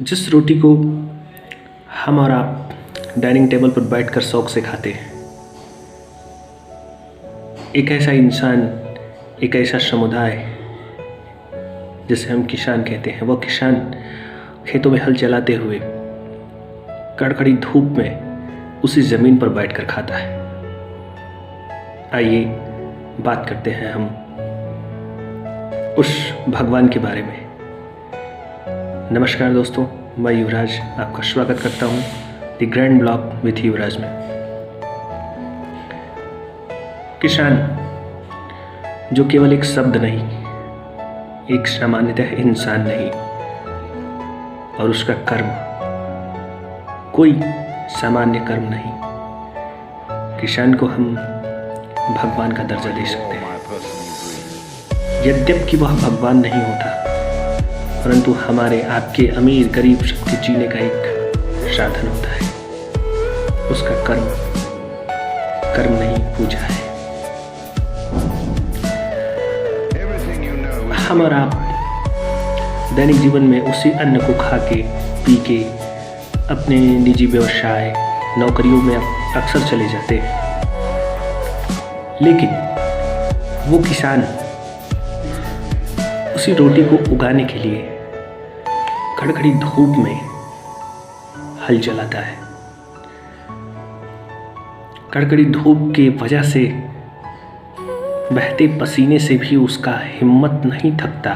जिस रोटी को हम और आप डाइनिंग टेबल पर बैठकर शौक से खाते हैं, एक ऐसा इंसान, एक ऐसा समुदाय जिसे हम किसान कहते हैं, वह किसान खेतों में हल चलाते हुए कड़कड़ी धूप में उसी ज़मीन पर बैठकर खाता है। आइए बात करते हैं हम उस भगवान के बारे में। नमस्कार दोस्तों, मैं युवराज आपका स्वागत करता हूँ द ग्रैंड ब्लॉग विथ युवराज में। किसान जो केवल एक शब्द नहीं, एक सामान्यतः इंसान नहीं, और उसका कर्म कोई सामान्य कर्म नहीं। किसान को हम भगवान का दर्जा दे सकते हैं। यद्यपि वह भगवान नहीं होता, परंतु हमारे आपके अमीर गरीब सबके जीने का एक साधन होता है। उसका कर्म नहीं, पूजा है। हम और आप दैनिक जीवन में उसी अन्न को खा के पी के अपने निजी व्यवसाय नौकरियों में अक्सर चले जाते हैं, लेकिन वो किसान उसी रोटी को उगाने के लिए कड़कड़ी धूप में हल चलाता है। कड़कड़ी धूप की वजह से बहते पसीने से भी उसका हिम्मत नहीं थकता,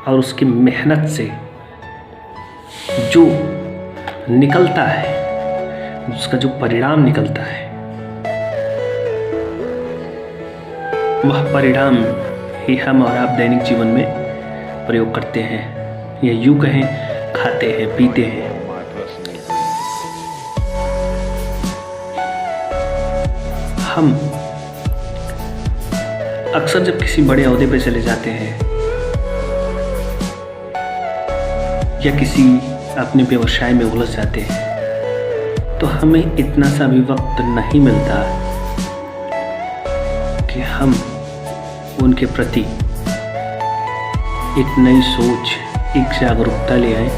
और उसकी मेहनत से जो निकलता है, उसका जो परिणाम निकलता है, वह परिणाम ही हम और आप दैनिक जीवन में प्रयोग करते हैं, या यूं कहें खाते हैं, पीते हैं। हम अक्सर जब किसी बड़े ओहदे पे चले जाते हैं या किसी अपने व्यवसाय में उलझ जाते हैं, तो हमें इतना सा भी वक्त नहीं मिलता कि हम उनके प्रति एक नई सोच, एक जागरूकता ले आए,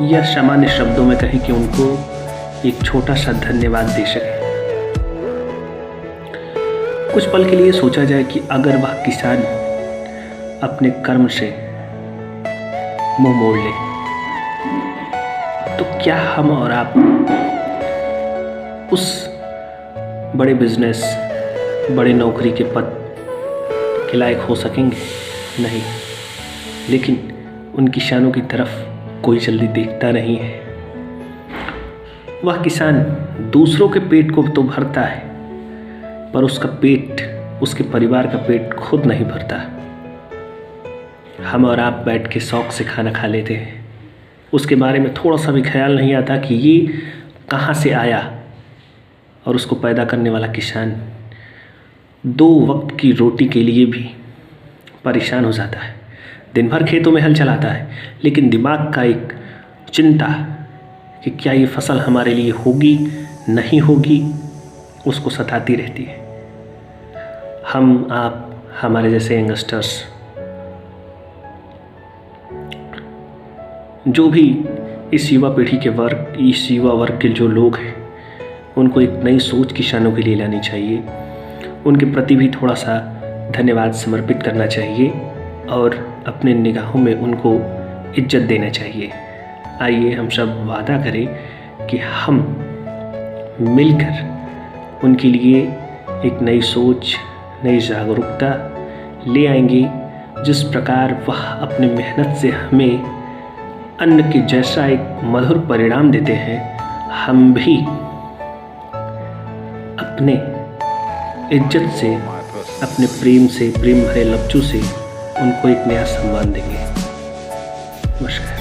या सामान्य शब्दों में कहें कि उनको एक छोटा सा धन्यवाद दे सकें। कुछ पल के लिए सोचा जाए कि अगर वह किसान अपने कर्म से मुंह मोड़ ले, तो क्या हम और आप उस बड़े बिजनेस, बड़े नौकरी के पद के लायक हो सकेंगे? नहीं। लेकिन उन किसानों की तरफ कोई जल्दी देखता नहीं है। वह किसान दूसरों के पेट को तो भरता है, पर उसका पेट, उसके परिवार का पेट खुद नहीं भरता। हम और आप बैठ के शौक से खाना खा लेते हैं, उसके बारे में थोड़ा सा भी ख्याल नहीं आता कि ये कहाँ से आया, और उसको पैदा करने वाला किसान 2 वक्त की रोटी के लिए भी परेशान हो जाता है। दिन भर खेतों में हल चलाता है, लेकिन दिमाग का एक चिंता कि क्या ये फसल हमारे लिए होगी, नहीं होगी, उसको सताती रहती है। हम आप, हमारे जैसे यंगस्टर्स, जो भी इस युवा पीढ़ी के वर्ग, इस युवा वर्ग के जो लोग हैं, उनको एक नई सोच किसानों के लिए लानी चाहिए। उनके प्रति भी थोड़ा सा धन्यवाद समर्पित करना चाहिए, और अपने निगाहों में उनको इज्जत देना चाहिए। आइए हम सब वादा करें कि हम मिलकर उनके लिए एक नई सोच, नई जागरूकता ले आएंगे। जिस प्रकार वह अपने मेहनत से हमें अन्न के जैसा एक मधुर परिणाम देते हैं, हम भी अपने इज्जत से, अपने प्रेम से, प्रेम भरे लफ्जों से उनको एक नया सम्मान देंगे। नमस्कार।